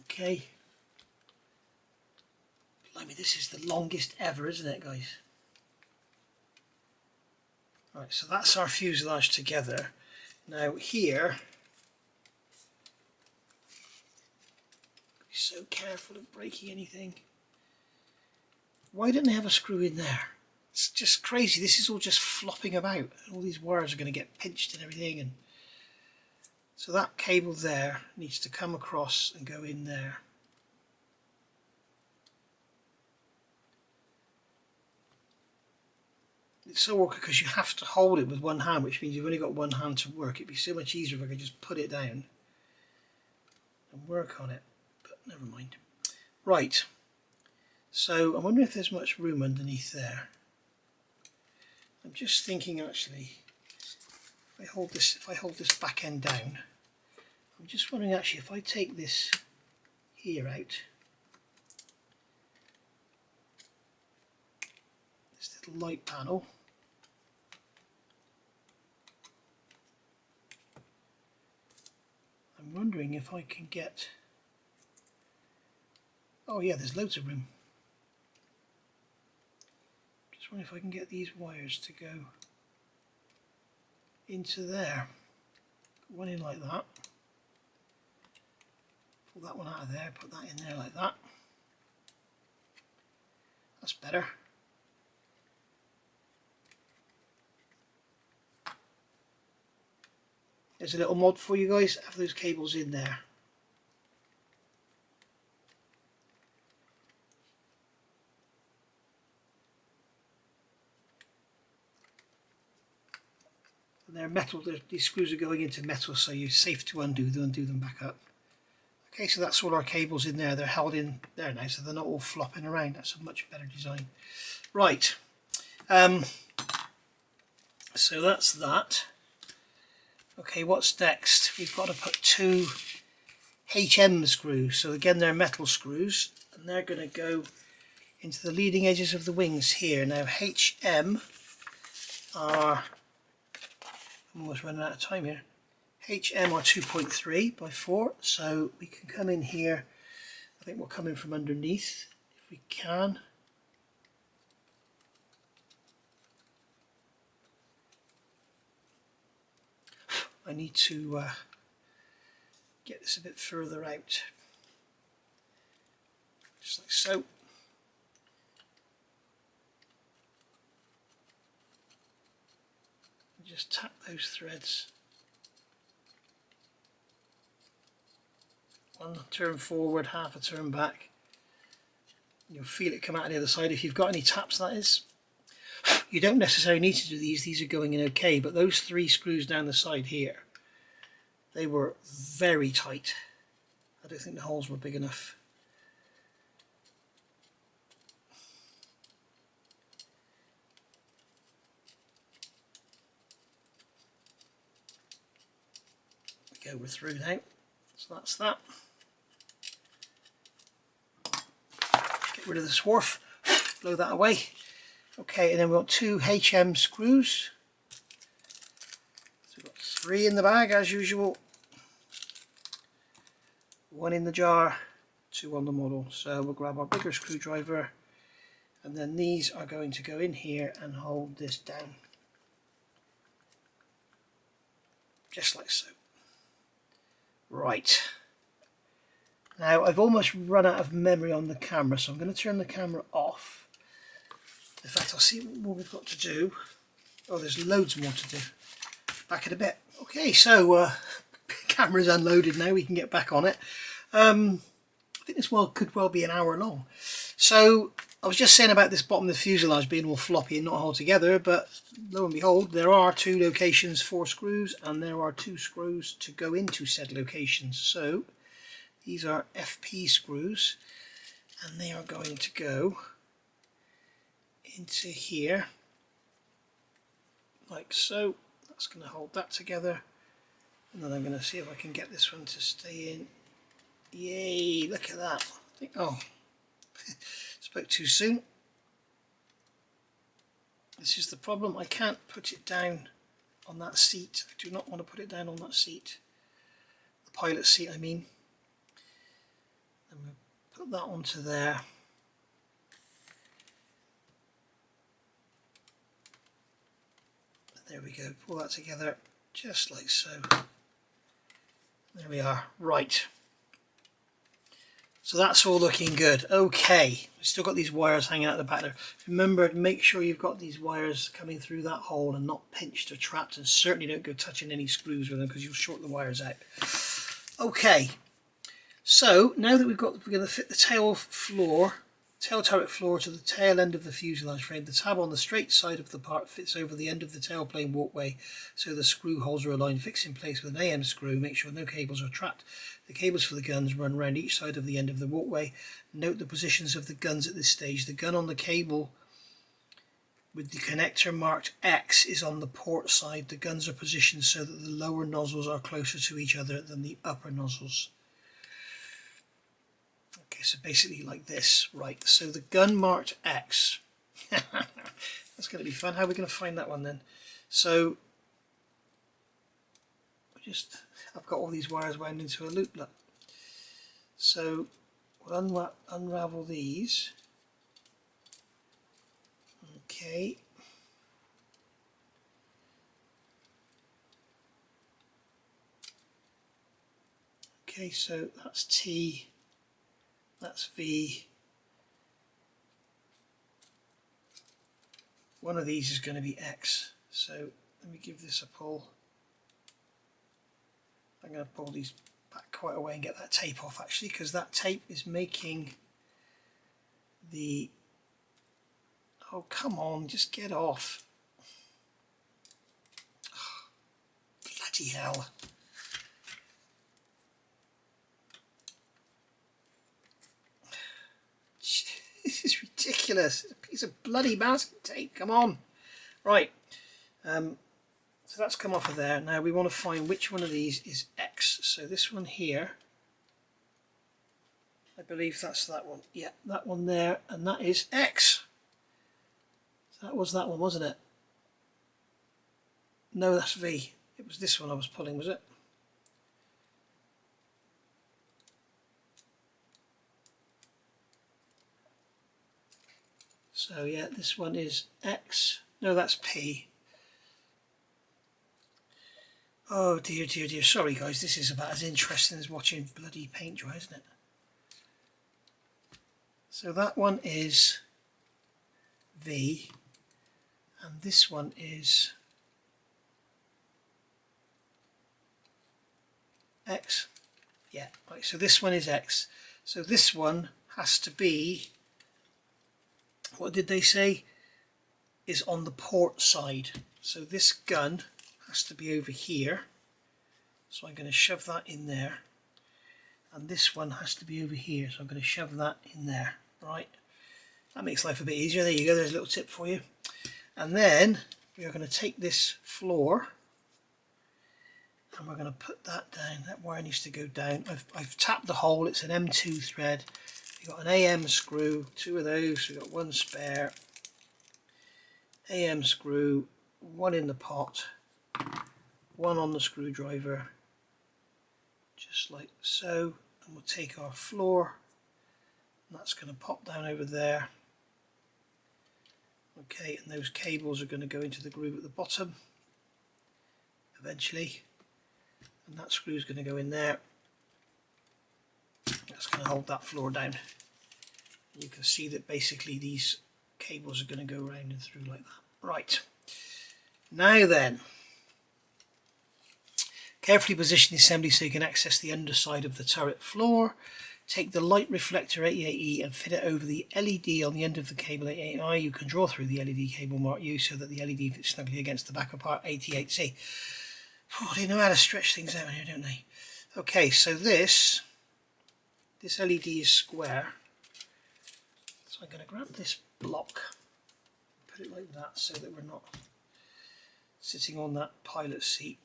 Okay. Blimey, this is the longest ever, isn't it, guys? Right, so that's our fuselage together. Now here, be so careful of breaking anything. Why didn't they have a screw in there? It's just crazy. This is all just flopping about. All these wires are going to get pinched and everything. And so that cable there needs to come across and go in there. It's so awkward because you have to hold it with one hand, which means you've only got one hand to work. It'd be so much easier if I could just put it down and work on it, but never mind. Right, so I'm wondering if there's much room underneath there. I'm just thinking actually, if I hold this back end down, I'm just wondering actually if I take this here out, this little light panel, I'm wondering if I can get, oh yeah, there's loads of room. Just wondering if I can get these wires to go into there. Put one in like that. Pull that one out of there, put that in there like that. That's better. There's a little mod for you guys, have those cables in there. And they're metal, these screws are going into metal, so you're safe to undo them back up. Okay, so that's all our cables in there. They're held in there now, so they're not all flopping around. That's a much better design. Right, so that's that. Okay, what's next? We've got to put 2 HM screws. So again, they're metal screws, and they're going to go into the leading edges of the wings here. Now HM are, I'm almost running out of time here. HM are 2.3 by 4, so we can come in here. I think we'll come in from underneath if we can. I need to get this a bit further out, just like so. Just tap those threads. One turn forward, half a turn back. You'll feel it come out on the other side if you've got any taps, that is. You don't necessarily need to do these are going in okay, but those 3 screws down the side here, they were very tight. I don't think the holes were big enough. There we go, we're through now. So that's that. Get rid of the swarf, blow that away. Okay, and then we've got 2 HM screws. So we've got 3 in the bag as usual. 1 in the jar, 2 on the model. So we'll grab our bigger screwdriver, and then these are going to go in here and hold this down. Just like so. Right. Now I've almost run out of memory on the camera, so I'm going to turn the camera off. In fact, I'll see what we've got to do. Oh, there's loads more to do. Back in a bit. Okay, so camera's unloaded now. We can get back on it. I think this could well be an hour long. So I was just saying about this bottom of the fuselage being all floppy and not held together, but lo and behold, there are 2 locations for screws, and there are 2 screws to go into said locations. So these are FP screws, and they are going to go into here like so. That's going to hold that together, and then I'm going to see if I can get this one to stay in. Yay, look at that. Oh, spoke too soon. This is the problem, I can't put it down on that seat. I do not want to put it down on that seat, the pilot seat I mean. I'm going to put that onto there. There we go, pull that together just like so. There we are, right. So that's all looking good. Okay, we've still got these wires hanging out the back there. Remember, make sure you've got these wires coming through that hole and not pinched or trapped, and certainly don't go touching any screws with them because you'll short the wires out. Okay, so now that we're going to fit the tail turret floor to the tail end of the fuselage frame. The tab on the straight side of the part fits over the end of the tailplane walkway, so the screw holes are aligned, fixed in place with an AM screw. Make sure no cables are trapped. The cables for the guns run around each side of the end of the walkway. Note the positions of the guns at this stage. The gun on the cable with the connector marked X is on the port side. The guns are positioned so that the lower nozzles are closer to each other than the upper nozzles. Okay, so basically like this, right? So the gun marked X. That's going to be fun. How are we going to find that one then? So I've got all these wires wound into a loop. Look. So we'll unravel these. Okay. Okay, so that's T. That's V. One of these is going to be X. So let me give this a pull. I'm going to pull these back quite a way and get that tape off actually, because that tape is making the... Oh, come on, just get off. Oh, bloody hell. This is ridiculous. It's a piece of bloody masking tape, come on. Right, so that's come off of there. Now we want to find which one of these is X. So this one here, I believe that's that one. Yeah, that one there, and that is X. That was that one, wasn't it? No, that's V. It was this one I was pulling, was it? So yeah, this one is X. No, that's P. Oh dear, dear, dear. Sorry guys, this is about as interesting as watching bloody paint dry, isn't it? So that one is V, and this one is X. Yeah, right, so this one is X. So this one has to be, what did they say, is on the port side. So this gun has to be over here. So I'm going to shove that in there. And this one has to be over here. So I'm going to shove that in there. Right. That makes life a bit easier. There you go. There's a little tip for you. And then we are going to take this floor and we're going to put that down. That wire needs to go down. I've tapped the hole. It's an M2 thread. You've got an AM screw, two of those. We've got one spare. AM screw, one in the pot, one on the screwdriver, just like so. And we'll take our floor, and that's going to pop down over there. Okay, and those cables are going to go into the groove at the bottom eventually, and that screw is going to go in there. That's going to hold that floor down. You can see that basically these cables are going to go around and through like that. Right, now then, carefully position the assembly so you can access the underside of the turret floor. Take the light reflector 88E and fit it over the LED on the end of the cable 88I. You can draw through the LED cable marked U so that the LED fits snugly against the back of part 88C. Oh, they know how to stretch things out here, don't they? Okay, so this LED is square. So I'm going to grab this block, put it like that so that we're not sitting on that pilot seat.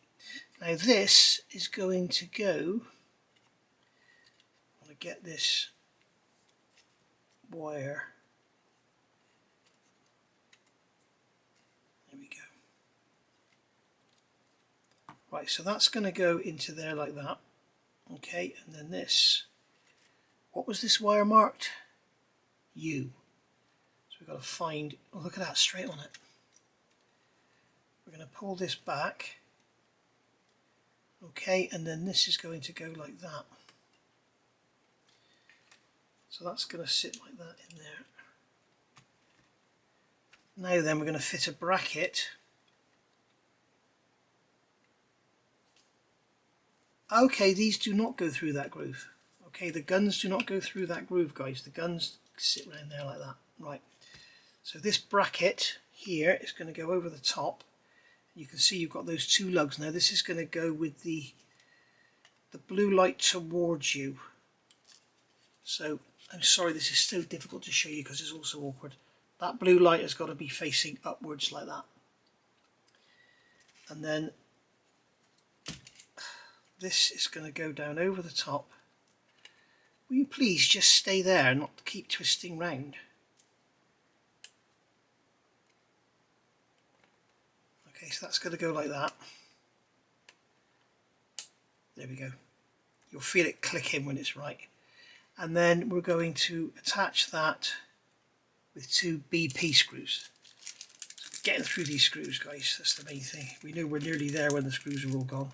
Now this is going to go, I want to get this wire, there we go. Right, so that's going to go into there like that. Okay, and then this, what was this wire marked? U. So we've got to find, oh look at that, straight on it. We're going to pull this back. Okay, and then this is going to go like that. So that's going to sit like that in there. Now then we're going to fit a bracket. Okay, these do not go through that groove. Okay, the guns do not go through that groove, guys. The guns sit around there like that. Right, so this bracket here is going to go over the top. You can see you've got those two lugs. Now this is going to go with the blue light towards you. So I'm sorry this is so difficult to show you because it's also awkward. That blue light has got to be facing upwards like that. And then this is going to go down over the top. Will you please just stay there and not keep twisting round? Okay, so that's going to go like that. There we go. You'll feel it click in when it's right. And then we're going to attach that with two BP screws. So we're getting through these screws, guys, that's the main thing. We know we're nearly there when the screws are all gone.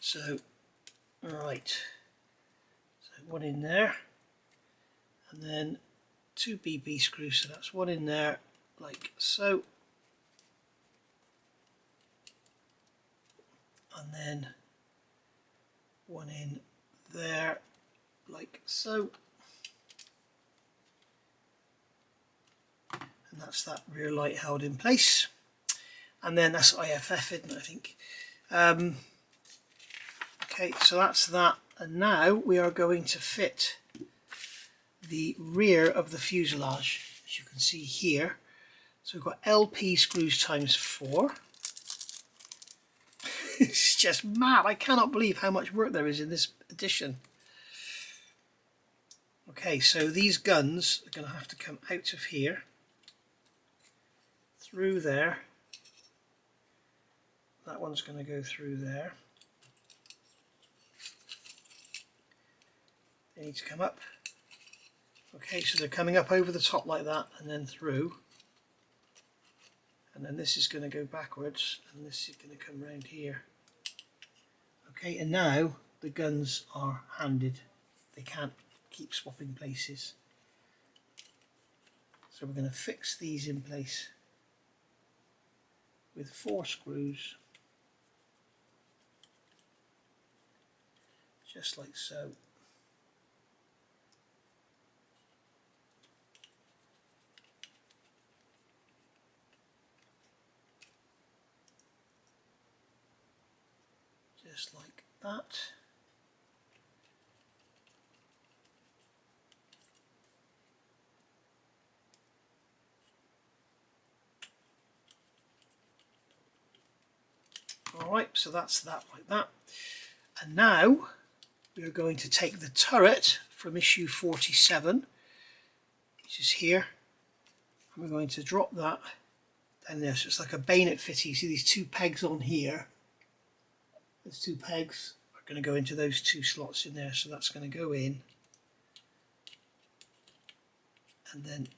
So, right, so one in there, and then two BP screws, so that's one in there, like so. and then one in there like so, and that's that rear light held in place. And then that's IFF, isn't it, I think. Okay, so that's that, and now we are going to fit the rear of the fuselage, as you can see here. So we've got LP screws times 4. It's just mad. I cannot believe how much work there is in this edition. Okay, so these guns are going to have to come out of here, through there. That one's going to go through there. They need to come up. Okay, so they're coming up over the top like that and then through. And then this is going to go backwards and this is going to come round here. Okay, and now the guns are handed. They can't keep swapping places. So we're going to fix these in place with 4 screws. Just like so. Just like that. Alright, so that's that like that. And now we are going to take the turret from issue 47, which is here, and we're going to drop that down there. So it's like a bayonet fitting. You see these 2 pegs on here? Those 2 pegs are going to go into those 2 slots in there, so that's going to go in and then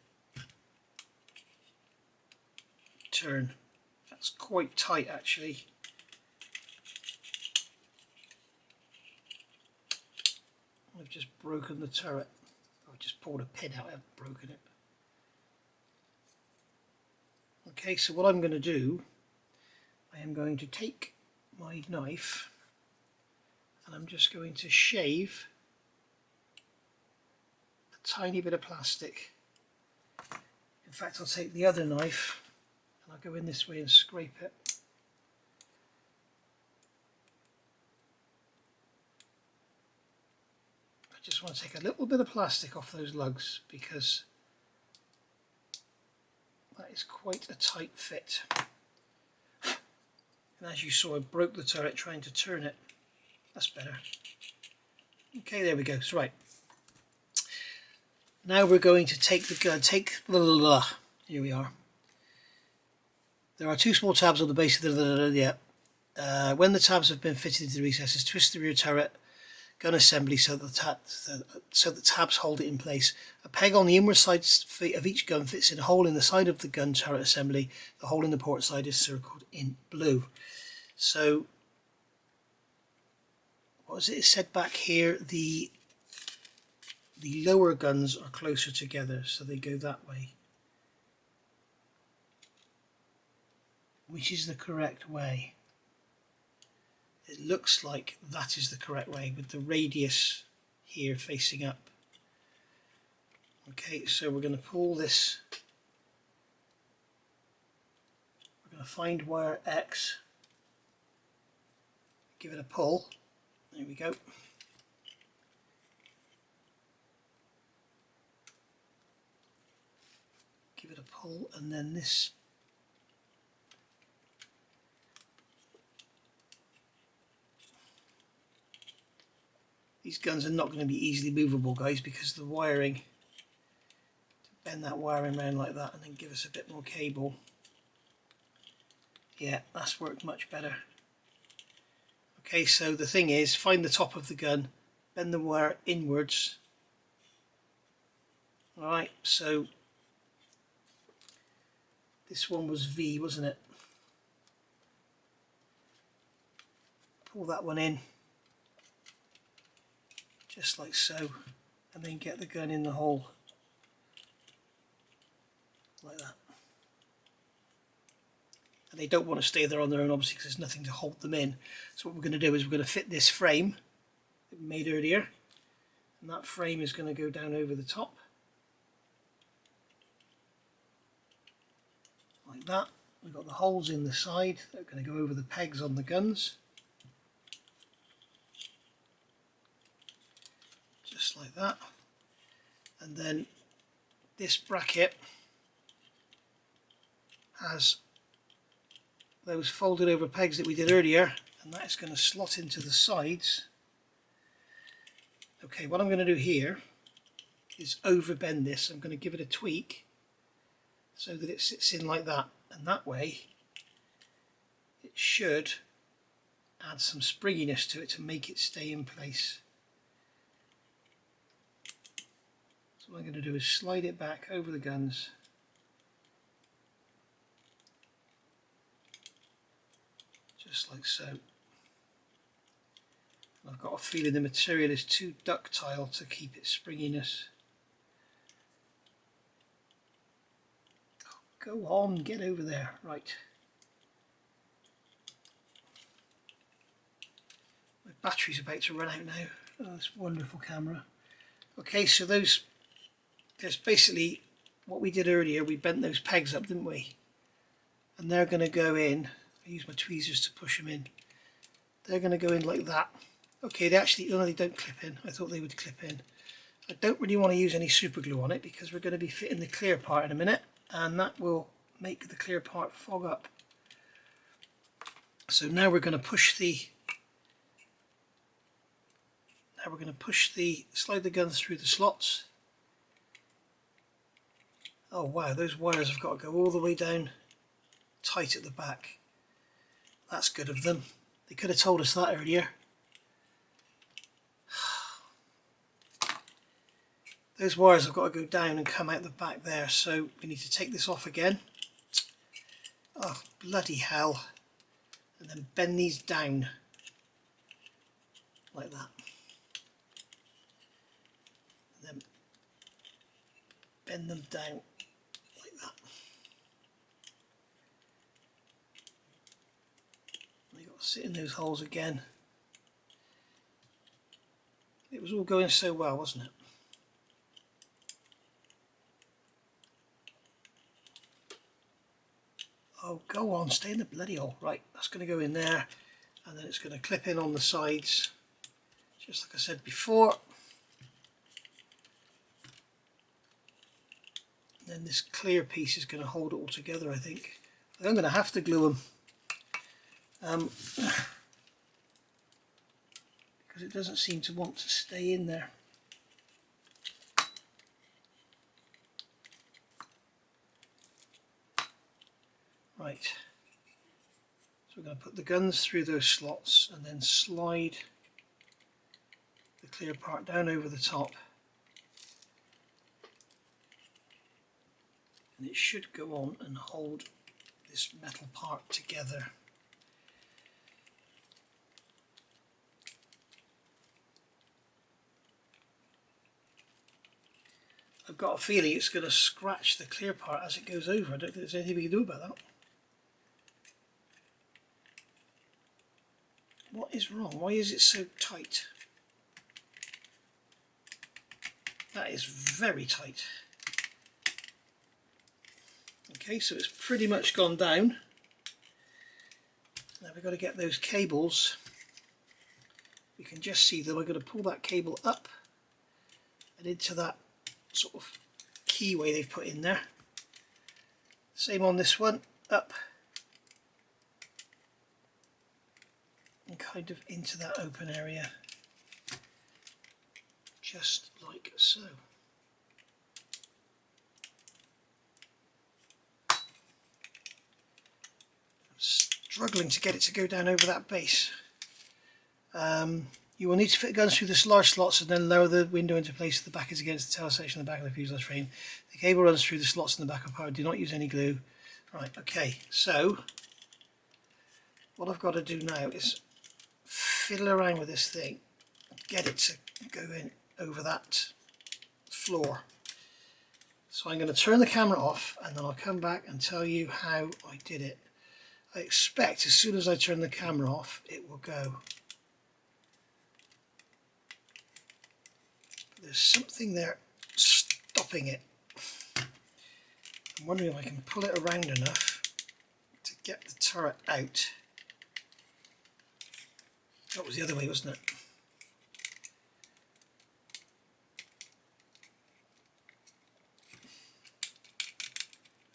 turn. That's quite tight actually. I've just broken the turret. I've just pulled a pin out, I haven't broken it. Okay, so what I'm going to do, I am going to take my knife and I'm just going to shave a tiny bit of plastic. In fact, I'll take the other knife and I'll go in this way and scrape it. I just want to take a little bit of plastic off those lugs because that is quite a tight fit. And as you saw, I broke the turret trying to turn it. That's better. Okay, there we go. So right. Now we're going to take the gun. Here we are. There are 2 small tabs on the base of the when the tabs have been fitted into the recesses, twist the rear turret gun assembly so that tabs hold it in place. A peg on the inward side of each gun fits in a hole in the side of the gun turret assembly. The hole in the port side is circled in blue. So what was it said back here? The lower guns are closer together, so they go that way. Which is the correct way? It looks like that is the correct way, with the radius here facing up. Okay, so we're going to pull this. We're going to find wire X. Give it a pull. There we go. Give it a pull, and then this. These guns are not going to be easily movable, guys, because the wiring, bend that wiring around like that and then give us a bit more cable. Yeah, that's worked much better. Okay, so the thing is, find the top of the gun, bend the wire inwards. Alright, so this one was V, wasn't it? Pull that one in. Just like so, and then get the gun in the hole like that. They don't want to stay there on their own, obviously, because there's nothing to hold them in. So what we're going to do is we're going to fit this frame that we made earlier, and that frame is going to go down over the top like that. We've got the holes in the side that are going to go over the pegs on the guns, just like that. And then this bracket has those folded over pegs that we did earlier, and that is going to slot into the sides. Okay, what I'm going to do here is overbend this. I'm going to give it a tweak so that it sits in like that, and that way it should add some springiness to it to make it stay in place. So what I'm going to do is slide it back over the guns, just like so. I've got a feeling the material is too ductile to keep its springiness. Oh, go on, get over there. Right. My battery's about to run out now. Oh, this wonderful camera. Okay, so there's basically what we did earlier. We bent those pegs up, didn't we? And they're going to go in. I use my tweezers to push them in. They're going to go in like that. Okay, they actually, no, they don't clip in. I thought they would clip in. I don't really want to use any super glue on it because we're going to be fitting the clear part in a minute, and that will make the clear part fog up. So now we're going to push the, slide the guns through the slots. Oh wow, those wires have got to go all the way down tight at the back. That's good of them. They could have told us that earlier. Those wires have got to go down and come out the back there, so we need to take this off again. Oh, bloody hell. And then bend these down like that. And then bend them down like that. They got to sit in those holes again. It was all going so well, wasn't it? Oh, go on, stay in the bloody hole. Right, that's going to go in there, and then it's going to clip in on the sides, just like I said before. And then this clear piece is going to hold it all together, I think. I'm going to have to glue them, because it doesn't seem to want to stay in there. Right, so we're going to put the guns through those slots and then slide the clear part down over the top, and it should go on and hold this metal part together. I've got a feeling it's going to scratch the clear part as it goes over. I don't think there's anything we can do about that. What is wrong? Why is it so tight? That is very tight. Okay, so it's pretty much gone down. Now we've got to get those cables. We can just see them. We're going to pull that cable up and into that sort of keyway they've put in there. Same on this one, up and kind of into that open area, just like so. I'm struggling to get it to go down over that base. You will need to fit guns through the large slots and then lower the window into place. The back is against the tail section of the back of the fuselage frame. The cable runs through the slots in the back of power. Do not use any glue. Right, okay, so what I've got to do now is fiddle around with this thing, get it to go in over that floor. So I'm going to turn the camera off and then I'll come back and tell you how I did it. I expect as soon as I turn the camera off it will go. But there's something there stopping it. I'm wondering if I can pull it around enough to get the turret out. That was the other way, wasn't it?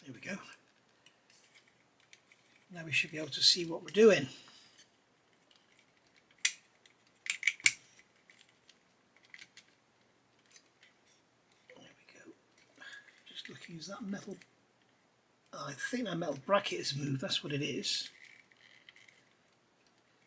There we go. Now we should be able to see what we're doing. There we go. Just looking, is that metal? Oh, I think that metal bracket is moved, that's what it is.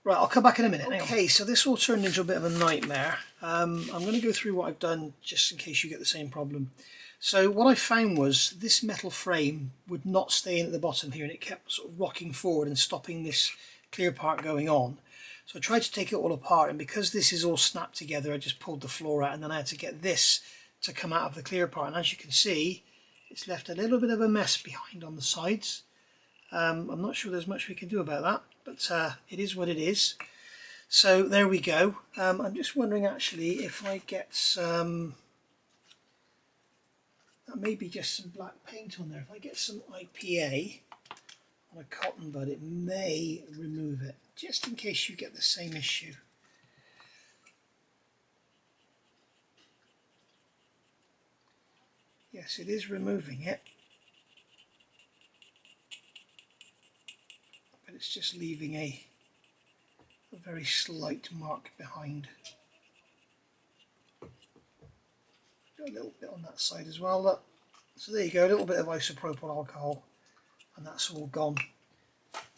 Right, I'll come back in a minute. Okay, so this all turned into a bit of a nightmare. I'm going to go through what I've done just in case you get the same problem. So what I found was this metal frame would not stay in at the bottom here, and it kept sort of rocking forward and stopping this clear part going on. So I tried to take it all apart, and because this is all snapped together, I just pulled the floor out, and then I had to get this to come out of the clear part. And as you can see, it's left a little bit of a mess behind on the sides. I'm not sure there's much we can do about that, but it is what it is. So there we go. I'm just wondering actually if I get some, maybe just some black paint on there. If I get some IPA on a cotton bud, it may remove it, just in case you get the same issue. Yes, it is removing it, but it's just leaving a very slight mark behind. Got a little bit on that side as well. Look. So there you go, a little bit of isopropyl alcohol, and that's all gone.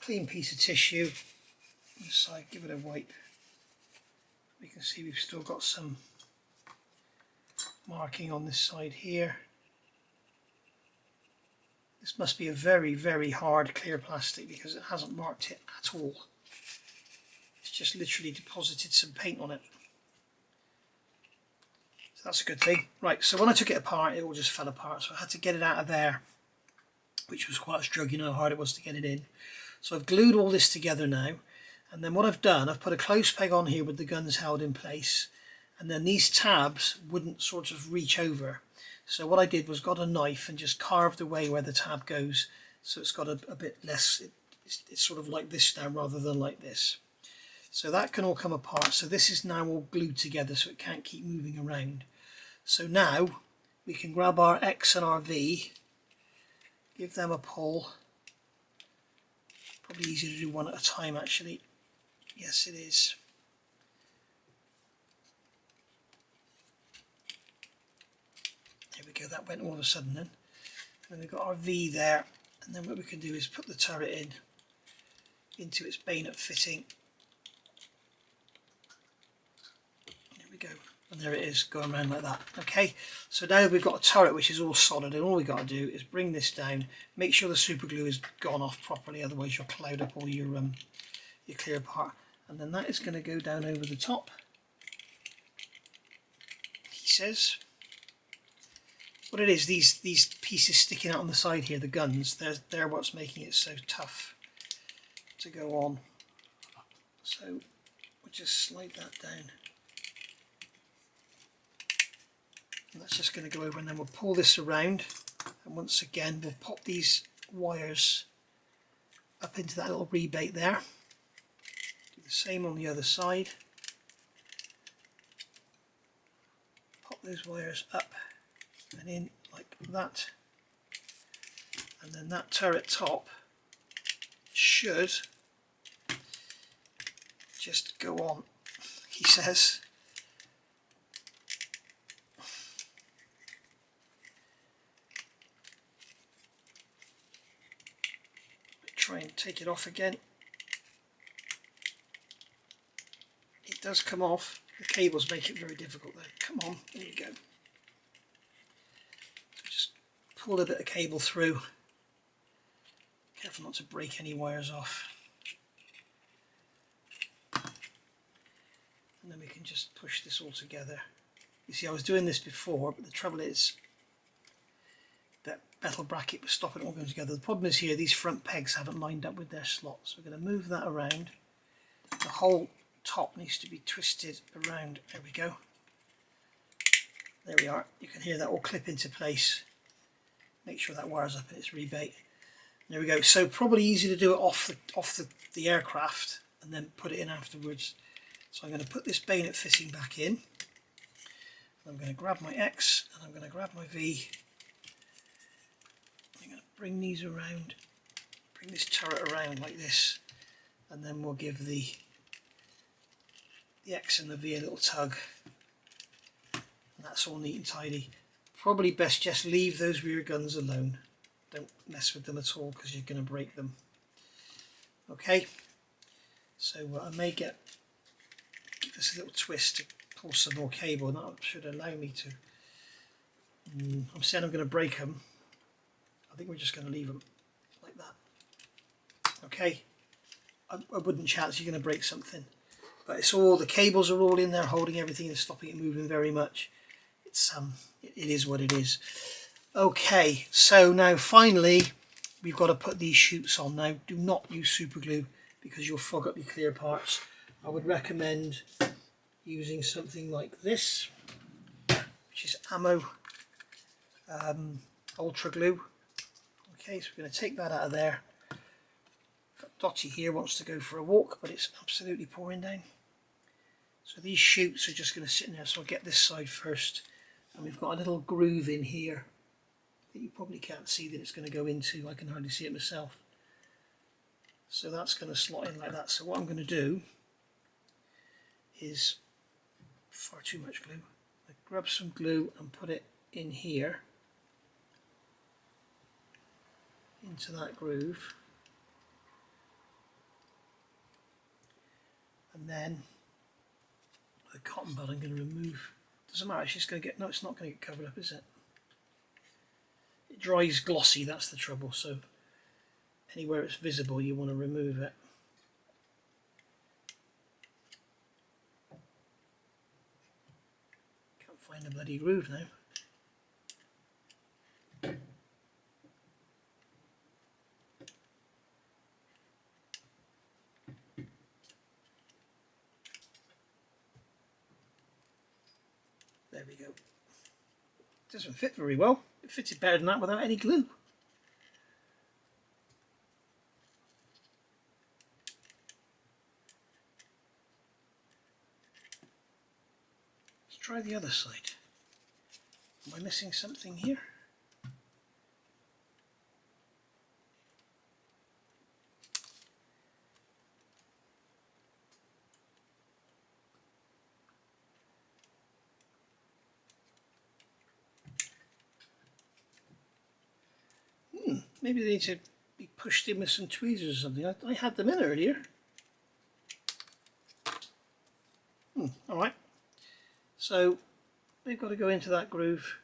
Clean piece of tissue. This side, give it a wipe. We can see we've still got some marking on this side here. This must be a very, very hard clear plastic because it hasn't marked it at all. It's just literally deposited some paint on it. So that's a good thing. Right, so when I took it apart, it all just fell apart. So I had to get it out of there, which was quite a struggle. You know how hard it was to get it in. So I've glued all this together now. And then what I've done, I've put a close peg on here with the guns held in place. And then these tabs wouldn't sort of reach over. So what I did was got a knife and just carved away where the tab goes, so it's got a bit less, it's sort of like this now rather than like this. So that can all come apart. So this is now all glued together so it can't keep moving around. So now we can grab our X and our V, give them a pull. Probably easier to do one at a time actually. Yes, it is. There we go, that went all of a sudden then. And then we've got our V there, and then what we can do is put the turret into its bayonet fitting. There we go, and there it is, going around like that. Okay, so now we've got a turret which is all solid, and all we've got to do is bring this down, make sure the super glue is gone off properly, otherwise you'll cloud up all your clear part. And then that is going to go down over the top, he says. What it is, these pieces sticking out on the side here, the guns, they're what's making it so tough to go on. So we'll just slide that down. And that's just going to go over, and then we'll pull this around, and once again we'll pop these wires up into that little rebate there. Do the same on the other side. Pop those wires up and in like that, and then that turret top should just go on, he says. Try and take it off again. It does come off. The cables make it very difficult though. Come on, there you go. Pull a bit of cable through. Careful not to break any wires off. And then we can just push this all together. You see, I was doing this before, but the trouble is that metal bracket was stopping it all going together. The problem is here, these front pegs haven't lined up with their slots. We're going to move that around. The whole top needs to be twisted around. There we go. There we are. You can hear that all clip into place. Make sure that wire's up and it's rebate. There we go. So probably easy to do it off the aircraft and then put it in afterwards. So I'm going to put this bayonet fitting back in. I'm going to grab my X and I'm going to grab my V. I'm going to bring these around, bring this turret around like this, and then we'll give the X and the V a little tug. And that's all neat and tidy. Probably best just leave those rear guns alone. Don't mess with them at all because you're going to break them. Okay, so I may give this a little twist to pull some more cable, and that should allow me to. I'm saying I'm going to break them. I think we're just going to leave them like that. Okay, I wouldn't chance you're going to break something, but it's all, the cables are all in there holding everything and stopping it moving very much. It's it is what it is. Okay, so now finally we've got to put these chutes on. Now do not use super glue because you'll fog up your clear parts. I would recommend using something like this, which is Ammo Ultra Glue. Okay, so we're going to take that out of there. Got Dottie here, wants to go for a walk, but it's absolutely pouring down. So these chutes are just going to sit in there, so I'll get this side first. And we've got a little groove in here that you probably can't see that it's going to go into. I can hardly see it myself. So that's going to slot in like that. So what I'm going to do is, far too much glue, I grab some glue and put it in here, into that groove, and then the cotton bud I'm going to remove. Doesn't matter, it's just going to get, no, it's not going to get covered up, is it? It dries glossy, that's the trouble, so anywhere it's visible you want to remove it. Can't find the bloody groove now. There we go. It doesn't fit very well. It fitted better than that without any glue. Let's try the other side. Am I missing something here? Maybe they need to be pushed in with some tweezers or something. I had them in earlier. Alright. So they've got to go into that groove.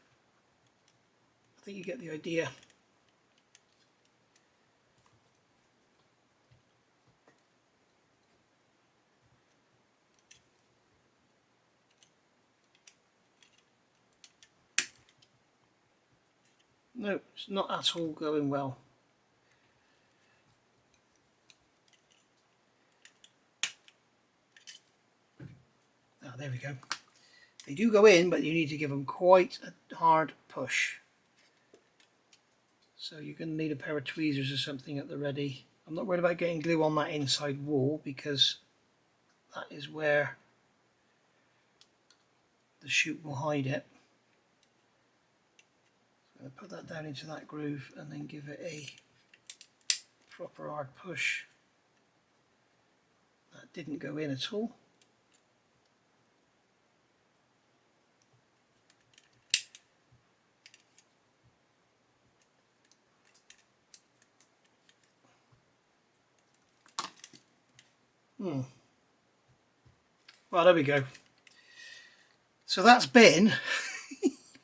I think you get the idea. No, it's not at all going well. Ah, there we go. They do go in, but you need to give them quite a hard push. So you're going to need a pair of tweezers or something at the ready. I'm not worried about getting glue on that inside wall because that is where the chute will hide it. So I'm going to put that down into that groove and then give it a proper hard push. That didn't go in at all. Well, there we go. So that's been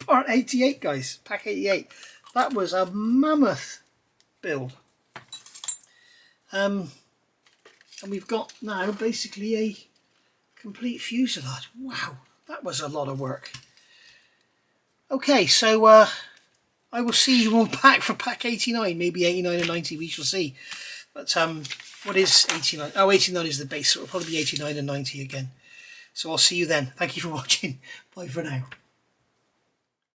part 88, guys. Pack 88. That was a mammoth build. And we've got now basically a complete fuselage. Wow, that was a lot of work. Okay, so I will see you all back for pack 89, maybe 89 and 90, we shall see. But what is 89? Oh, 89 is the base, so it'll probably be 89 and 90 again. So I'll see you then. Thank you for watching. Bye for now.